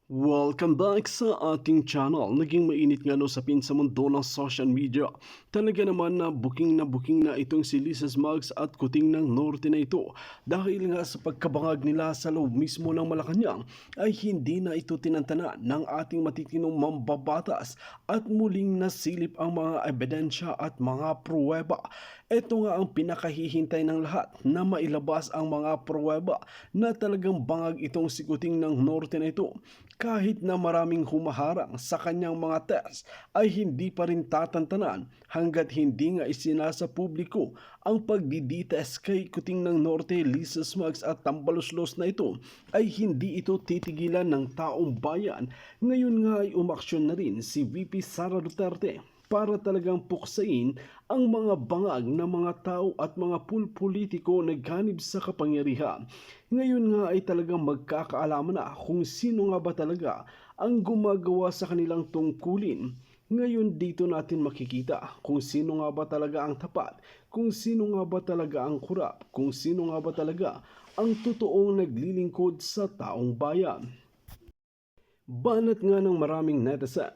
Welcome back sa ating channel. Naging mainit nga no sa sa mundo ng social media. Talaga naman na booking na itong si Lisa Smugs at Kuting ng Norte na ito. Dahil nga sa pagkabangag nila sa loob mismo ng Malacanang ay hindi na ito tinantanan ng ating matitinong mambabatas at muling nasilip ang mga ebidensya at mga pruweba. Ito nga ang pinakahihintay ng lahat na mailabas ang mga pruweba na talagang bangag itong si Kuting ng Norte na ito. Kahit na maraming humaharang sa kanyang mga test ay hindi pa rin tatantanan hanggat hindi nga isinasa publiko ang pagdidites kay Kuting ng Norte, Lisa Smugs at Tambaluslos na ito ay hindi ito titigilan ng taong bayan. Ngayon nga ay umaksyon na rin si VP Sara Duterte para talagang puksain ang mga bangag ng mga tao at mga pulpolitiko na ganib sa kapangyarihan. Ngayon nga ay talagang magkakaalaman na kung sino nga ba talaga ang gumagawa sa kanilang tungkulin. Ngayon dito natin makikita kung sino nga ba talaga ang tapat, kung sino nga ba talaga ang kurap, kung sino nga ba talaga ang totoong naglilingkod sa taong bayan. Banat nga ng maraming netizen,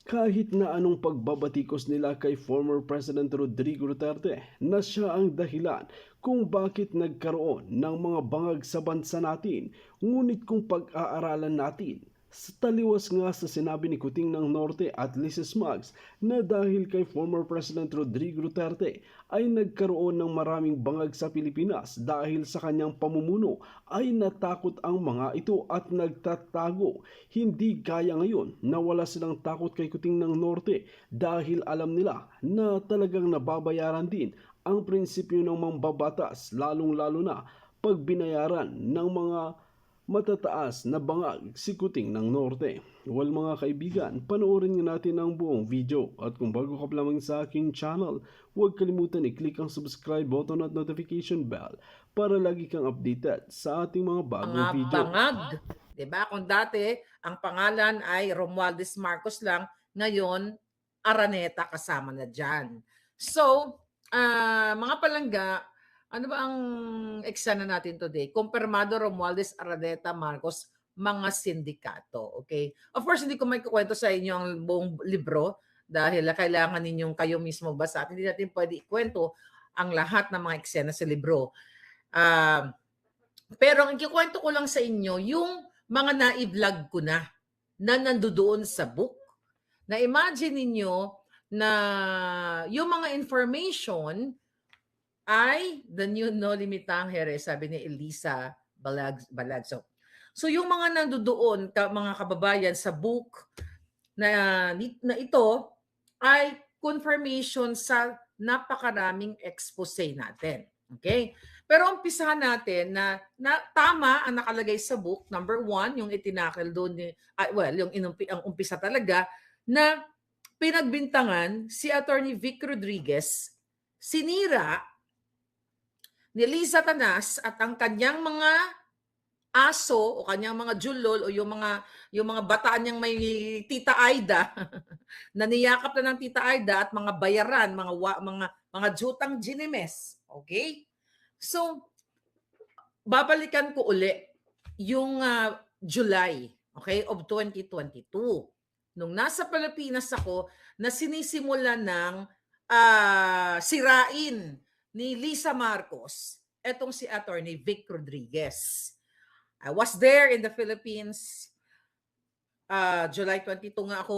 kahit na anong pagbabatikos nila kay former President Rodrigo Duterte na siya ang dahilan kung bakit nagkaroon ng mga bangag sa bansa natin. Ngunit kung pag-aaralan natin, sa taliwas nga sa sinabi ni Kuting ng Norte at Lisa Smugs na dahil kay former President Rodrigo Duterte ay nagkaroon ng maraming bangag sa Pilipinas dahil sa kanyang pamumuno ay natakot ang mga ito at nagtatago. Hindi gaya ngayon na wala silang takot kay Kuting ng Norte dahil alam nila na talagang nababayaran din ang prinsipyo ng mambabatas, lalong-lalo na pag binayaran ng mga matataas na bangag si Kuting ng Norte. Well mga kaibigan, panoorin nga natin ang buong video at kung bago ka pa lamang sa aking channel, huwag kalimutan i-click ang subscribe button at notification bell para lagi kang updated sa ating mga bagong Mga video. bangag, 'di ba? Kung dati ang pangalan ay Romualdez Marcos lang, ngayon Araneta kasama na diyan. So, mga palangga, ano ba ang eksena natin today? Kumpirmado Romualdez Araneta Marcos, mga sindikato, okay? Of course, hindi ko maikukuwento sa inyo ang buong libro dahil kailangan ninyong kayo mismo basa at hindi natin pwede ikwento ang lahat ng mga eksena sa libro. Um pero ang ikukuwento ko lang sa inyo yung mga nai-vlog ko na nandodoon sa book. Na-imagine ninyo na yung mga information ay the new No Limitang Here, sabi ni Elisa Balagso. So yung mga nandodoon, mga kababayan sa book na ito ay confirmation sa napakaraming expose natin. Okay? Pero umpisahan natin na tama ang nakalagay sa book. Number one, yung itinakil doon, ang umpisa talaga, na pinagbintangan si Attorney Vic Rodriguez, sinira ni Liza Tanas at ang kanyang mga aso o kanyang mga julol o yung mga bataan niyang may Tita Aida na niyakap na ng Tita Aida at mga bayaran, mga jutang ginimes. Okay? So, babalikan ko uli yung July, okay, of 2022. Nung nasa Pilipinas ako, na sinisimula ng sirain ni Lisa Marcos, etong si Attorney Vic Rodriguez. I was there in the Philippines. July 22 nga ako,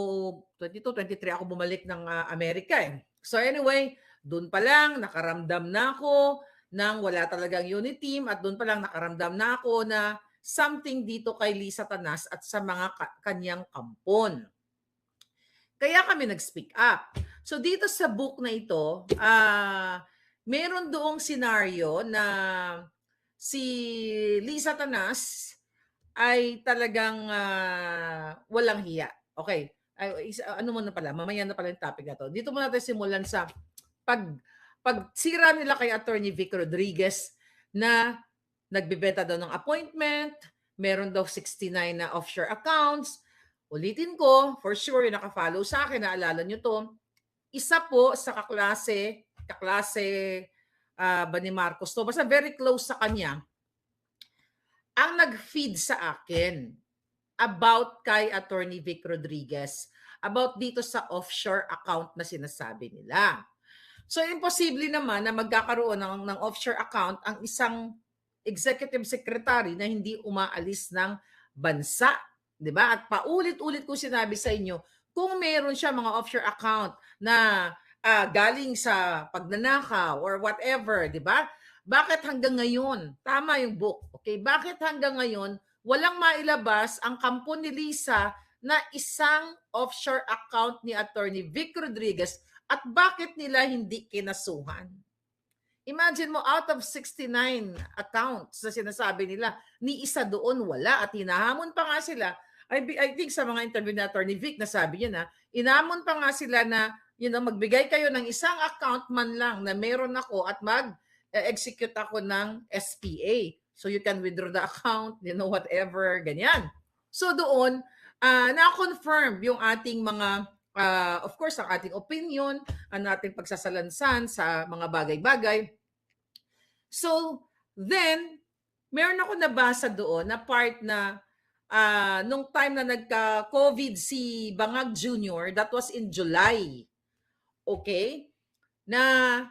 22, 23 ako bumalik ng Amerika eh. So anyway, doon pa lang nakaramdam na ako ng wala talagang unit team at doon pa lang nakaramdam na ako na something dito kay Lisa Tanas at sa mga kanyang kampon. Kaya kami nag-speak up. So dito sa book na ito, meron doong scenario na si Lisa Tanas ay talagang walang hiya. Okay. Ano mo na pala, mamaya na pala yung topic na to. Dito muna tayo simulan sa pagsira nila kay Attorney Vic Rodriguez na nagbebenta daw ng appointment, meron daw 69 na offshore accounts. Ulitin ko, for sure, yung nakafollow sa akin, naalala nyo to, isa po sa kaklase ba ni Marcos to, basta very close sa kanya, ang nag-feed sa akin about kay Attorney Vic Rodriguez, about dito sa offshore account na sinasabi nila. So, imposible naman na magkakaroon ng offshore account ang isang executive secretary na hindi umaalis ng bansa. 'Di ba? At paulit-ulit ko sinabi sa inyo, kung meron siya mga offshore account na galing sa pagnanakaw or whatever, 'di ba? Bakit hanggang ngayon, tama yung book, okay? Bakit hanggang ngayon walang mailabas ang kampo ni Lisa na isang offshore account ni Attorney Vic Rodriguez at bakit nila hindi kinasuhan? Imagine mo, out of 69 accounts na sinasabi nila, ni isa doon wala at hinahamon pa nga sila. I think sa mga interview ni Attorney Vic, nasabi niya na, inamon pa nga sila na magbigay kayo ng isang account man lang na meron ako at mag-execute ako ng SPA. So you can withdraw the account, whatever, ganyan. So doon, na-confirm yung ating mga, of course, ang ating opinion, ang ating pagsasalansan sa mga bagay-bagay. So, then, meron ako nabasa doon na part na nung time na nagka-COVID si Bangag Jr., that was in July. Okay? Na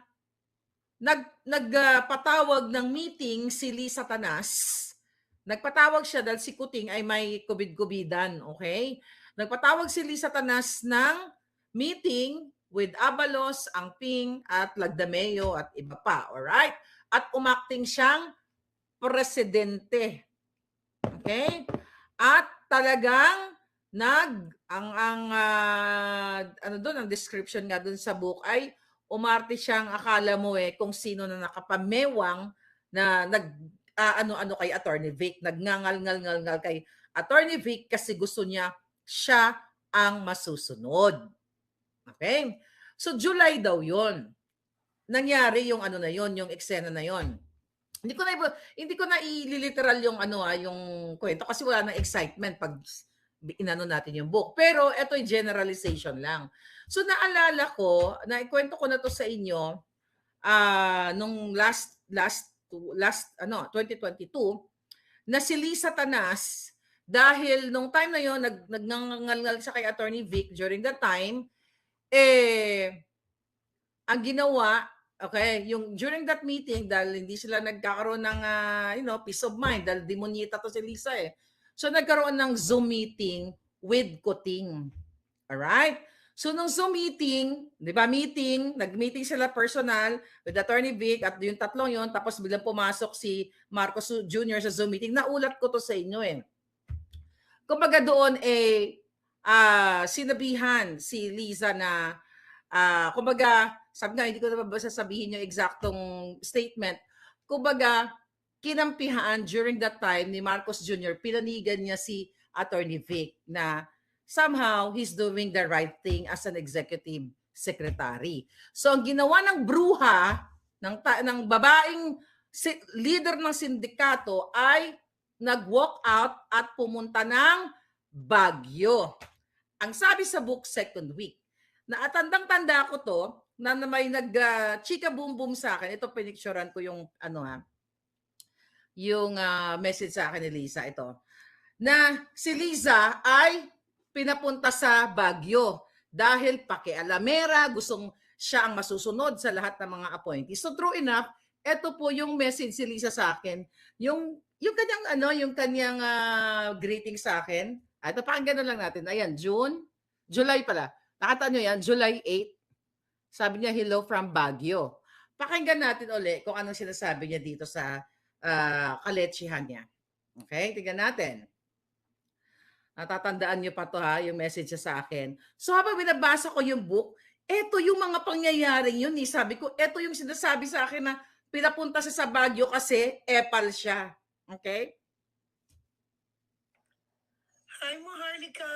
nagpatawag ng meeting si Lisa Tanas. Nagpatawag siya dahil si Kuting ay may COVID-COVIDan. Okay? Nagpatawag si Lisa Tanas ng meeting with Abalos, Angping, at Lagdameo at iba pa. Alright? At umakting siyang presidente. Okay? At talagang ang description nga dun sa book ay umarte siyang akala mo kung sino na nakapamewang na ano kay Attorney Vic, nagngangal-ngal kay Attorney Vic kasi gusto niya siya ang masusunod. Okay? So July daw 'yon. Nangyari yung na 'yon, yung eksena na 'yon. Hindi ko na ililiteral yung yung kwento kasi wala nang excitement pag inano natin yung book. Pero ito yung generalization lang. So naalala ko, naikwento ko na to sa inyo nung last 2022 na si Lisa Tanas, dahil nung time na yon nagngangal siya kay Attorney Vic during that time, ang ginawa, okay, yung during that meeting, dahil hindi sila nagkakaroon ng peace of mind, dahil demonyita to si Lisa So nagkaroon ng Zoom meeting with Kuting. Alright? So nung Zoom meeting, di ba nag-meeting sila personal with Attorney Vic at yung tatlong yon, tapos biglang pumasok si Marcos Jr. sa Zoom meeting. Naulat ko to sa inyo Kumbaga doon sinabihan si Lisa na kumbaga, sabi nga, hindi ko na sabihin yung eksaktong statement. Kumbaga, kinampihan during that time ni Marcos Jr., pinanigan niya si Attorney Vic na somehow he's doing the right thing as an executive secretary. So ang ginawa ng bruha, ng babaeng leader ng sindikato ay nag-walk out at pumunta ng Baguio. Ang sabi sa book, second week, na tandang-tanda ko to, na may nag-chika boom boom sa akin. Ito, pinicturean ko yung yung message sa akin ni Lisa, ito. Na si Lisa ay pinapunta sa Baguio dahil pakialamera, gustong siya ang masusunod sa lahat ng mga appointees. So true enough, ito po yung message si Lisa sa akin. Yung kanyang greeting sa akin. Ito, pakinggan na lang natin. Ayan, July pala. Nakita nyo yan, July 8. Sabi niya, hello from Baguio. Pakinggan natin uli kung anong sinasabi niya dito sa kaletsihan niya. Okay, tingnan natin. Natatandaan niyo pa to yung message niya sa akin. So habang binabasa ko yung book, eto yung mga pangyayaring yun. Sabi ko, eto yung sinasabi sa akin na pinapunta siya sa Baguio kasi epal siya. Okay? Hi, Maharlika.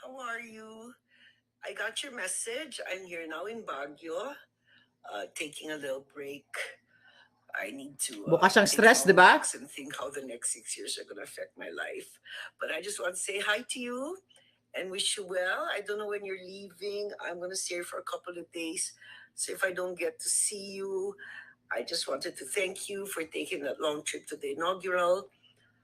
How are you? I got your message. I'm here now in Baguio, taking a little break. I need to bukas siyang stress, di ba? And think how the next 6 years are going to affect my life. But I just want to say hi to you and wish you well. I don't know when you're leaving. I'm going to stay here for a couple of days. So if I don't get to see you, I just wanted to thank you for taking that long trip to the inaugural.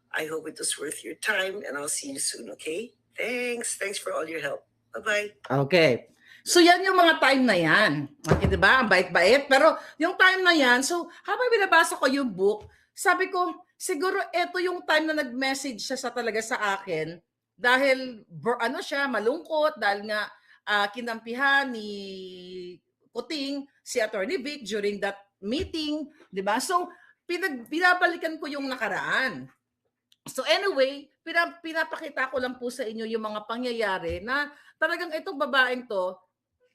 I hope it was worth your time, and I'll see you soon, okay? Thanks for all your help. Bye-bye. Okay. So yan yung mga time na yan. Okay, di ba? Ang bait-bait. Pero yung time na yan, so habang binabasa ko yung book, sabi ko, siguro ito yung time na nag-message siya sa talaga sa akin dahil ano siya, malungkot dahil nga kinampihan ni Kuting si Attorney Vic during that meeting, di ba? So binabalikan ko yung nakaraan. So anyway, pinapakita ko lang po sa inyo yung mga pangyayari na talagang itong babaeng to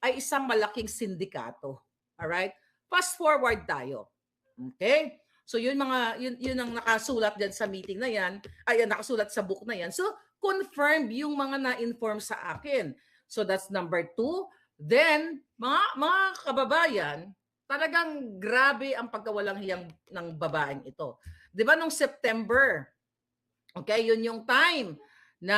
ay isang malaking sindikato. Alright? Fast forward tayo. Okay? So yun ang nakasulat diyan sa meeting na yan, ay nakasulat sa book na yan. So confirm yung mga na-inform sa akin. So that's number 2. Then mga kababayan, talagang grabe ang pagkawalang hiyang ng babaeng ito. 'Di ba nung September, okay, yun yung time na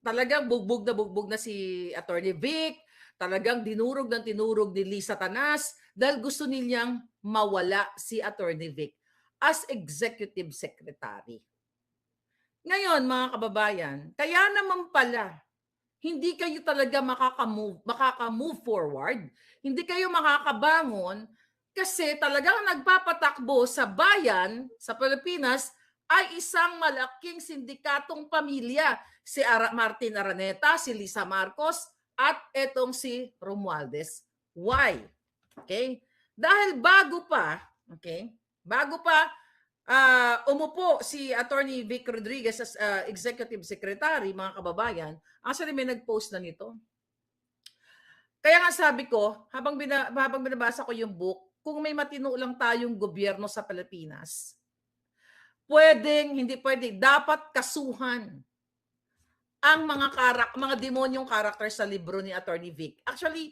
talagang bugbog na si Attorney Vic, talagang dinurog ng tinurog ni Lisa Tanas dahil gusto nilyang mawala si Attorney Vic as Executive Secretary. Ngayon, mga kababayan, kaya naman pala, hindi kayo talaga makaka-move forward, hindi kayo makakabangon kasi talagang nagpapatakbo sa bayan, sa Pilipinas, ay isang malaking sindikatong pamilya. Si Martin Araneta, si Lisa Marcos, at etong si Romualdez. Why? Okay? Dahil bago pa umupo si Attorney Vic Rodriguez as Executive Secretary, mga kababayan, actually may nag-post na nito. Kaya nga sabi ko, habang binabasa ko yung book, kung may matino lang tayong gobyerno sa Pilipinas, hindi pwede, dapat kasuhan ang mga demonyong character sa libro ni Attorney Vic. Actually,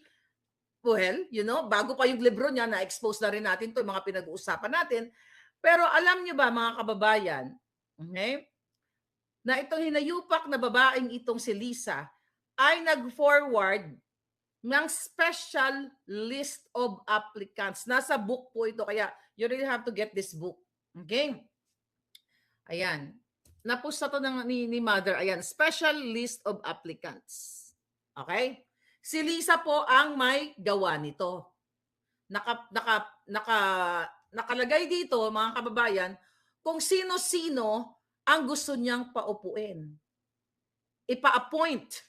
bago pa yung libro niya, na-expose na rin natin to, yung mga pinag-uusapan natin. Pero alam niyo ba, mga kababayan, okay, na itong hinayupak na babaeng itong si Lisa ay nag-forward ng special list of applicants. Nasa book po ito, kaya you really have to get this book. Okay? Ayan. Napost na to ni Mother. Ayan. Special list of applicants. Okay? Si Lisa po ang may gawa nito. Nakalagay dito, mga kababayan, kung sino-sino ang gusto niyang paupuin. Ipa-appoint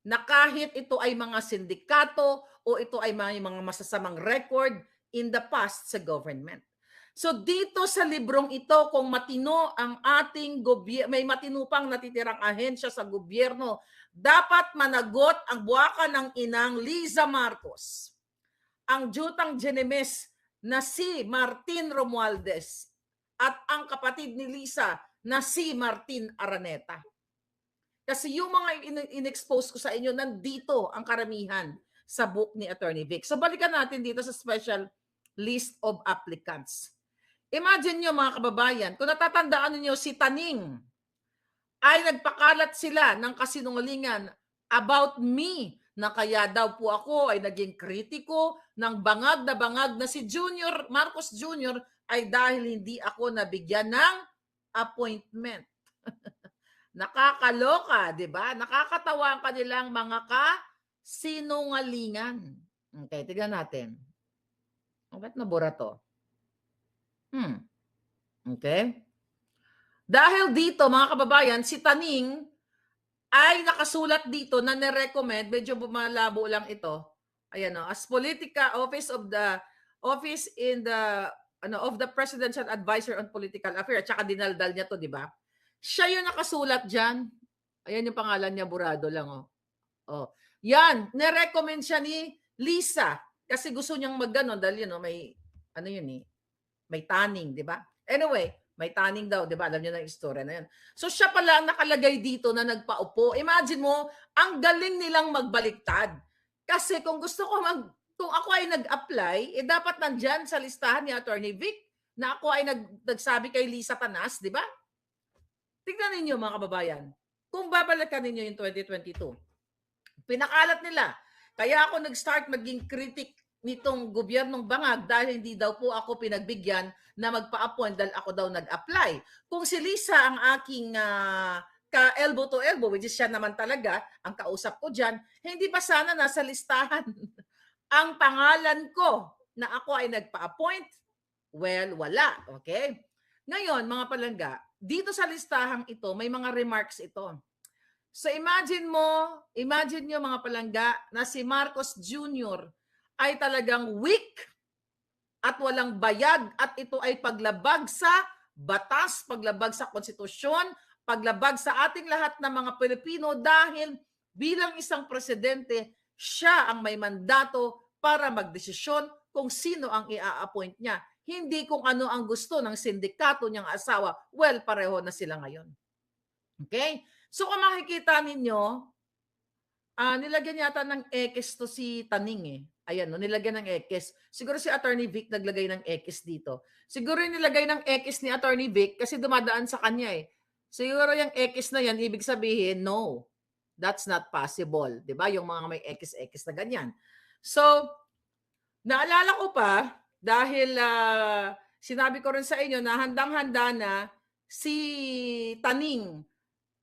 na kahit ito ay mga sindikato o ito ay mga masasamang record in the past sa government. So dito sa librong ito, kung matino ang ating gobyerno, may matino pang natitirang ahensya sa gobyerno, dapat managot ang buwaka ng inang Liza Marcos, ang jutang Genemes na si Martin Romualdez, at ang kapatid ni Lisa na si Martin Araneta. Kasi yung mga in-expose ko sa inyo, nandito ang karamihan sa book ni Attorney Vic. So balikan natin dito sa special list of applicants. Imagine nyo, mga kababayan, kung natatandaan niyo si Taning, ay nagpakalat sila ng kasinungalingan about me, na kaya daw po ako ay naging kritiko ng bangag na si Junior, Marcos Jr. ay dahil hindi ako nabigyan ng appointment. Nakakaloka, di ba? Nakakatawa ang kanilang mga kasinungalingan. Okay, tignan natin. Ba't nabura to? Okay? Dahil dito, mga kababayan, si Taning ay nakasulat dito na nirecommend, medyo bumalabo lang ito. Ayan, as office of the Presidential Advisor on Political Affairs, at saka dinaldal niya to, di ba? Siya yung nakasulat diyan. Ayan yung pangalan niya, burado lang, Yan, nirecommend siya ni Lisa kasi gusto niyang magganon dahil may may tanning, di ba? Anyway, may tanning daw, di ba? Alam niyo na yung istorya na yan. So siya pala ang nakalagay dito na nagpaupo. Imagine mo, ang galing nilang magbaliktad. Kasi kung kung ako ay nag-apply, dapat nandyan sa listahan ni Attorney Vic na ako ay nagsabi kay Lisa Tanas, di ba? Tignan ninyo, mga kababayan. Kung babalikan ninyo yung 2022, pinakalat nila. Kaya ako nag-start maging critic nitong gobyernong Bangag dahil hindi daw po ako pinagbigyan na magpa-appoint dahil ako daw nag-apply. Kung si Lisa ang aking ka-elbow to elbow, which is siya naman talaga, ang kausap ko dyan, hindi ba sana nasa listahan ang pangalan ko na ako ay nagpa-appoint? Well, wala. Okay? Ngayon, mga palangga, dito sa listahang ito, may mga remarks ito. So imagine nyo mga palangga na si Marcos Jr. ay talagang weak at walang bayag at ito ay paglabag sa batas, paglabag sa konstitusyon, paglabag sa ating lahat ng mga Pilipino dahil bilang isang presidente, siya ang may mandato para magdesisyon kung sino ang i-appoint niya. Hindi kung ano ang gusto ng sindikato niyang asawa. Well, pareho na sila ngayon. Okay? So kung makikita ninyo, nilagyan yata ng X to si Taning eh. Ayan, no, nilagyan ng X. Siguro si Attorney Vic naglagay ng X dito. Siguro yung nilagay ng X ni Attorney Vic kasi dumadaan sa kanya eh. Siguro yung X na yan, ibig sabihin, no, that's not possible. Diba? Yung mga may X na ganyan. So, naalala ko pa, dahil sinabi ko rin sa inyo na handang-handa na si Taning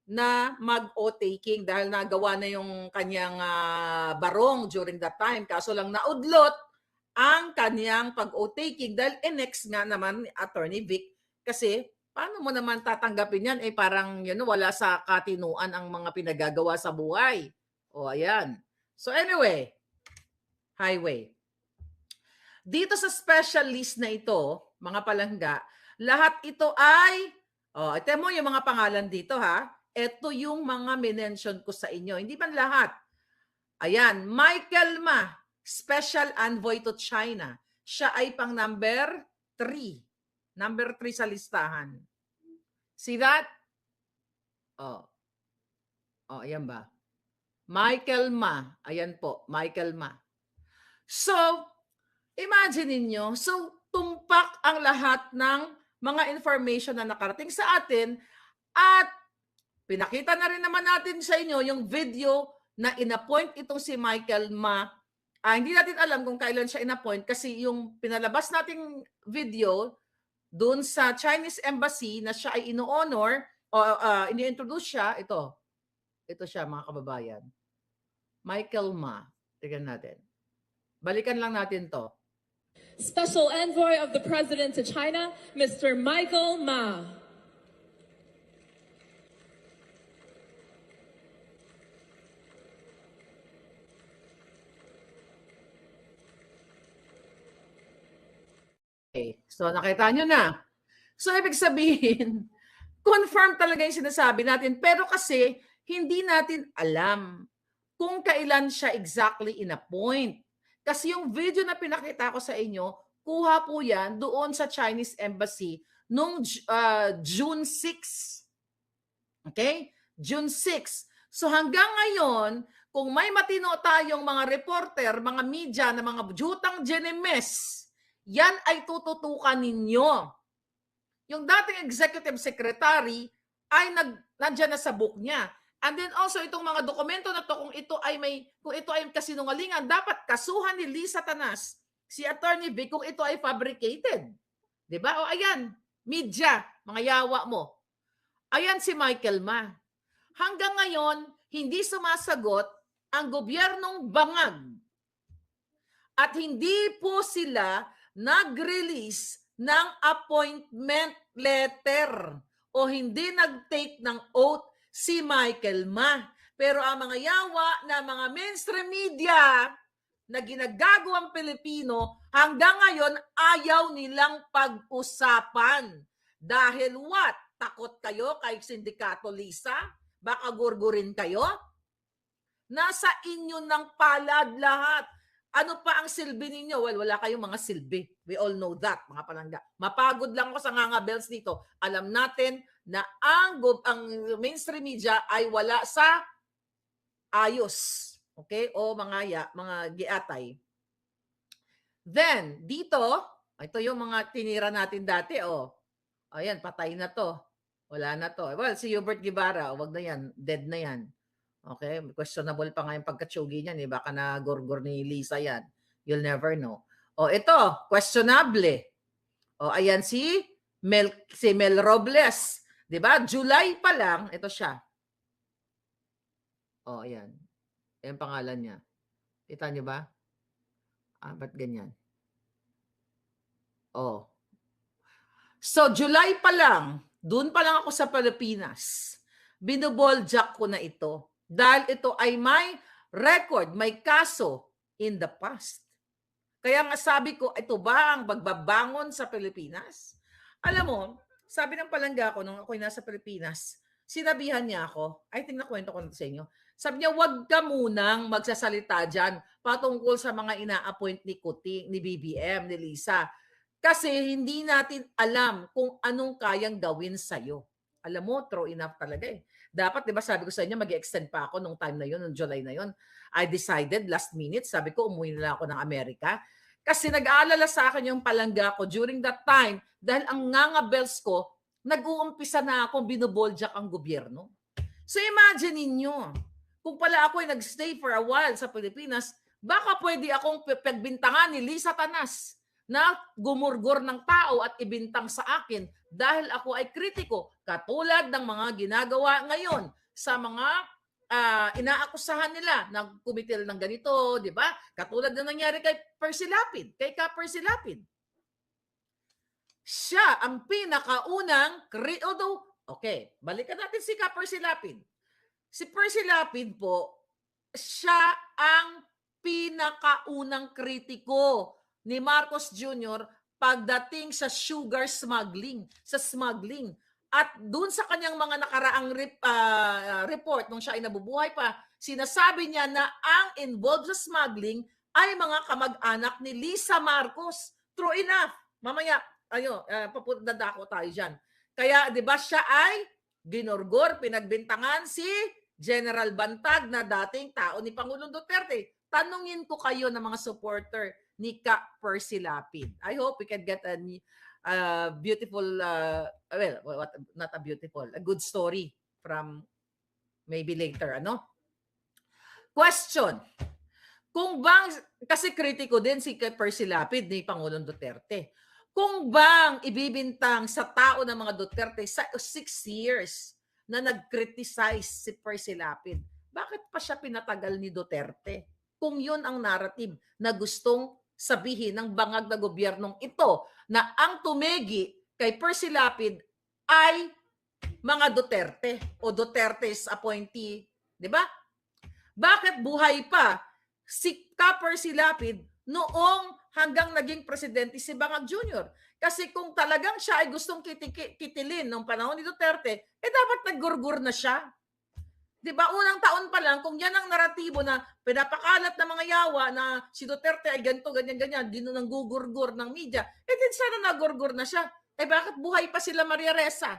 na mag-o-taking dahil nagawa na yung kanyang barong during that time. Kaso lang naudlot ang kanyang pag-o-taking dahil next nga naman ni Attorney Vic kasi paano mo naman tatanggapin yan? Parang wala sa katinuan ang mga pinagagawa sa buhay. O ayan. So anyway, highway. Dito sa special list na ito, mga palangga, lahat ito ay, ito mo yung mga pangalan dito ha. Ito yung mga minention ko sa inyo. Hindi man lahat. Ayan, Michael Ma, Special Envoy to China. Siya ay pang number 3. Number 3 sa listahan. See that? Ayan ba? Michael Ma. Ayan po, Michael Ma. So, imagine niyo, so tumpak ang lahat ng mga information na nakarating sa atin at pinakita na rin naman natin sa inyo yung video na inappoint itong si Michael Ma. Hindi natin alam kung kailan siya inappoint kasi yung pinalabas nating video doon sa Chinese Embassy na siya ay ino-honor o ini-introduce siya, ito siya mga kababayan. Michael Ma. Tignan natin. Balikan lang natin to. Special Envoy of the President to China, Mr. Michael Ma. Okay. So nakita nyo na. So ibig sabihin, confirm talaga yung sinasabi natin. Pero kasi hindi natin alam kung kailan siya exactly in-appoint. Kasi yung video na pinakita ko sa inyo, kuha po yan doon sa Chinese Embassy noong June 6. Okay? June 6. So hanggang ngayon, kung may matino tayong mga reporter, mga media na mga jutang genemes, yan ay tututukan ninyo. Yung dating executive secretary ay nandiyan na sa book niya. And then also itong mga dokumento na to, kung ito ay kasinungalingan, dapat kasuhan ni Lisa Tanas, si Attorney Vic, kung ito ay fabricated. 'Di ba? O ayan, media, mga yawa mo. Ayan si Michael Ma. Hanggang ngayon, hindi sumasagot ang gobyernong Bangag. At hindi po sila nag-release ng appointment letter o hindi nag-take ng oath si Michael Ma. Pero ang mga yawa na mga mainstream media na ginagago ang Pilipino, hanggang ngayon ayaw nilang pag-usapan. Dahil what? Takot kayo kay Sindikato Lisa? Baka gurgurin kayo? Nasa inyo ng palad lahat. Ano pa ang silbi ninyo? Well, wala kayong mga silbi. We all know that, mga palangga. Mapagod lang ako sa nganga-bells dito. Alam natin na ang mainstream media ay wala sa ayos. Okay? O mga giatay. Then, dito, ito yung mga tinira natin dati. Ayan, patay na to. Wala na to. Well, si Hubert Guevara, wag na yan. Dead na yan. Okay? Questionable pa nga yung pagkatsugi niyan. Baka na gorgor ni Lisa yan. You'll never know. O ito, questionable. O ayan si Mel Robles. 'Di ba? July pa lang, ito siya. O ayan. Ayan pangalan niya. Kita niyo ba? Ba't ganyan? Oh. So, July pa lang, doon pa lang ako sa Pilipinas. Binuboljak ko na ito. Dahil ito ay may record, may kaso in the past. Kaya nga sabi ko, ito ba ang pagbabangon sa Pilipinas? Alam mo, sabi ng palangga ko nung ako'y nasa Pilipinas, sinabihan niya ako, I think nakwento ko na sa inyo, sabi niya, wag ka munang magsasalita dyan patungkol sa mga ina-appoint ni Kuting, ni BBM, ni Lisa. Kasi hindi natin alam kung anong kayang gawin sa'yo. Alam mo, true enough talaga eh. Dapat, di ba sabi ko sa inyo, mag-extend pa ako nung time na yun, nung July na yun. I decided last minute, sabi ko, umuwi na ako ng Amerika. Kasi nag-aalala sa akin yung palangga ko during that time, dahil ang nganga-bells ko, nag-uumpisa na akong binuboljak ang gobyerno. So imagine ninyo, kung pala ako ay nag-stay for a while sa Pilipinas, baka pwede akong pagbintangan ni Lisa Tanas na gumurgor ng tao at ibintang sa akin dahil ako ay kritiko, katulad ng mga ginagawa ngayon sa mga inaakusahan nila ng kumitil ng ganito, di ba? Katulad na nangyari kay Percy Lapid, kay Ka Percy Lapid. Siya ang pinakaunang, although, okay, balikan natin si Ka Percy Lapid. Si Percy Lapid po, siya ang pinakaunang kritiko ni Marcos Jr. pagdating sa sugar smuggling, sa smuggling. At dun sa kanyang mga nakaraang report nung siya ay nabubuhay pa, sinasabi niya na ang involved sa smuggling ay mga kamag-anak ni Lisa Marcos. True enough. Mamaya, dadako tayo dyan. Kaya, di ba, siya ay ginorgor, pinagbintangan si General Bantag na dating tao ni Pangulong Duterte. Tanungin ko kayo ng mga supporter ni Ka Percy Lapid. I hope we can get a beautiful, not a beautiful, a good story from maybe later, ano? Question. Kung bang, kasi kritiko din si Ka Percy Lapid ni Pangulong Duterte. Kung bang ibibintang sa tao ng mga Duterte sa 6 years na nag-criticize si Percy Lapid, bakit pa siya pinatagal ni Duterte? Kung yun ang narrative na gustong sabihin ng bangag na gobyernong ito, na ang tumegi kay Percy Lapid ay mga Duterte o Duterte's appointee, di ba? Bakit buhay pa si Ka Percy Lapid noong hanggang naging presidente si Bangag Jr.? Kasi kung talagang siya ay gustong kitilin nung panahon ni Duterte, dapat naggurgur na siya. Di ba? Unang taon pa lang, kung yan ang naratibo na pinapakalat ng mga yawa na si Duterte ay ganito, ganyan-ganyan, nang gugurgur ng media, din sana nagurgur na siya. Bakit buhay pa sila Maria Ressa?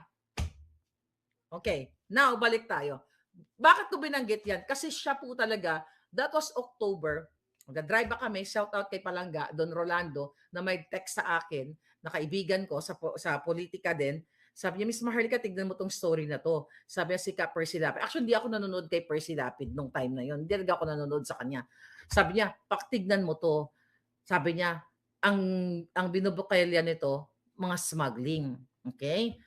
Okay, now balik tayo. Bakit ko binanggit yan? Kasi siya po talaga, that was October, mag-drive ba kami, shout out kay Palangga, Don Rolando, na may text sa akin, na kaibigan ko sa politika din. Sabi niya, Miss Maharlika, tignan mo tong story na to. Sabi niya si Ka Percy Lapid. Actually, hindi ako nanonood kay Percy Lapid nung time na yon. Hindi ako nanonood sa kanya. Sabi niya, paktignan mo to. Sabi niya, ang binubukelya nito, mga smuggling. Okay?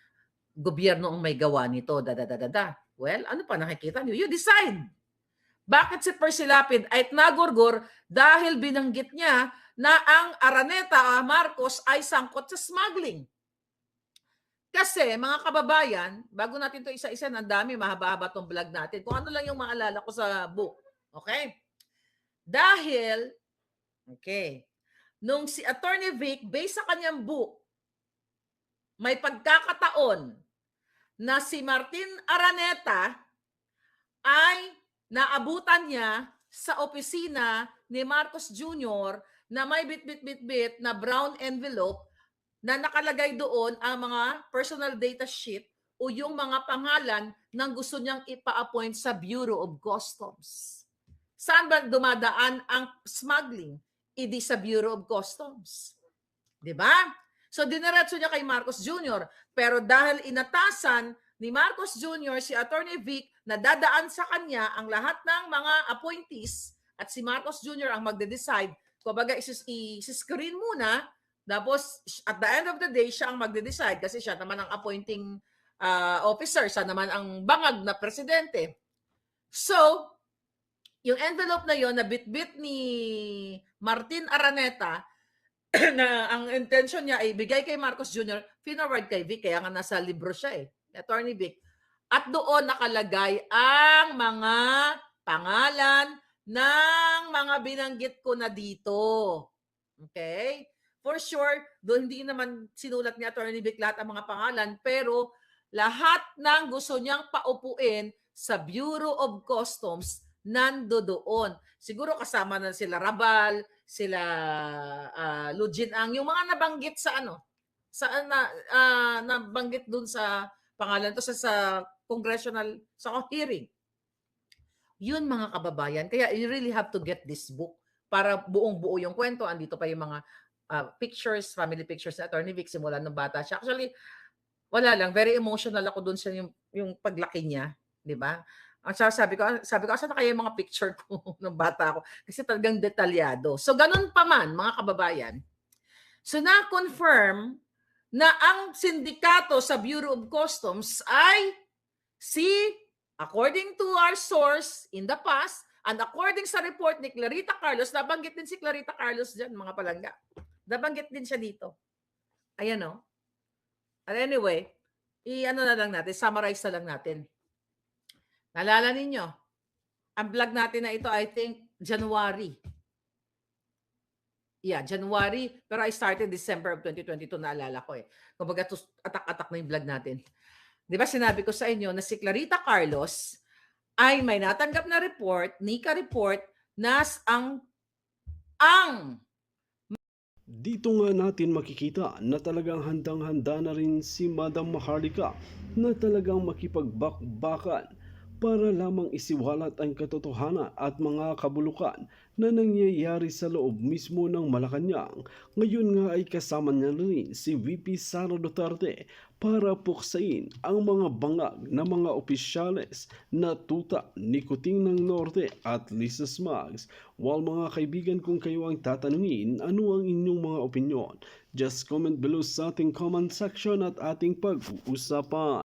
Gobyerno ang may gawa nito. Well, ano pa nakikita niyo? You decide. Bakit si Percy Lapid ay nagurgur dahil binanggit niya na ang Araneta Marcos ay sangkot sa smuggling. Kasi mga kababayan, bago natin to isa-isa, ang dami, mahaba-haba tong vlog natin. Kung ano lang yung maalala ko sa book. Okay? Dahil, okay, nung si Attorney Vic, based sa kanyang book, may pagkakataon na si Martin Araneta ay naabutan niya sa opisina ni Marcos Jr. na may bit na brown envelope na nakalagay doon ang mga personal data sheet o yung mga pangalan ng gusto niyang ipa-appoint sa Bureau of Customs. Saan ba dumadaan ang smuggling? Idi sa Bureau of Customs. Diba? So diniretso niya kay Marcos Jr. Pero dahil inatasan ni Marcos Jr. si Attorney Vic na dadaan sa kanya ang lahat ng mga appointees at si Marcos Jr. ang magde-decide, kumbaga isi-screen muna, tapos at the end of the day, siya ang magde-decide kasi siya naman ang appointing officer, siya naman ang bangag na presidente. So, yung envelope na yon na bit-bit ni Martin Araneta na ang intention niya ay ibigay kay Marcos Jr., finaward kay Vic, kaya nga nasa libro siya Attorney Vic. At doon nakalagay ang mga pangalan ng mga binanggit ko na dito. Okay? For sure, doon hindi naman sinulat ni Attorney Vic lahat ang mga pangalan, pero lahat ng gusto niyang paupuin sa Bureau of Customs nando doon. Siguro kasama na sila Rabal, sila Lujin Ang, yung mga nabanggit sa nabanggit doon sa pangalan to sa congressional hearing. Yun mga kababayan. Kaya you really have to get this book para buong-buo yung kwento. Andito pa yung mga pictures, family pictures ni Attorney Vic simula nung bata siya. Actually, wala lang, very emotional ako doon sa yung paglaki niya, 'di ba? Ang sabi ko asan na kaya yung mga picture ko nung bata ako kasi talagang detalyado. So ganun pa man mga kababayan. So na-confirm na ang sindikato sa Bureau of Customs ay according to our source in the past and according sa report ni Clarita Carlos, nabanggit din si Clarita Carlos dyan mga palangga. Nabanggit din siya dito. Ayan o. And anyway, summarize na lang natin. Naalala ninyo, ang vlog natin na ito, I think, January. Yeah, January. Pero I started December of 2022, naalala ko Kumbaga, atak-atak na yung vlog natin. Di ba sinabi ko sa inyo na si Clarita Carlos ay may natanggap na report, NICA report, na Dito nga natin makikita na talagang handang-handa na rin si Madam Maharlika na talagang makipagbakbakan para lamang isiwalat ang katotohanan at mga kabulukan na nangyayari sa loob mismo ng Malacanang. Ngayon nga ay kasama niya rin si VP Sara Duterte para puksain ang mga bangag na mga opisyales na tuta ni Kuting ng Norte at Lisa Smugs. While mga kaibigan, kung kayo ang tatanungin, ano ang inyong mga opinyon? Just comment below sa ating comment section at ating pag-uusapan.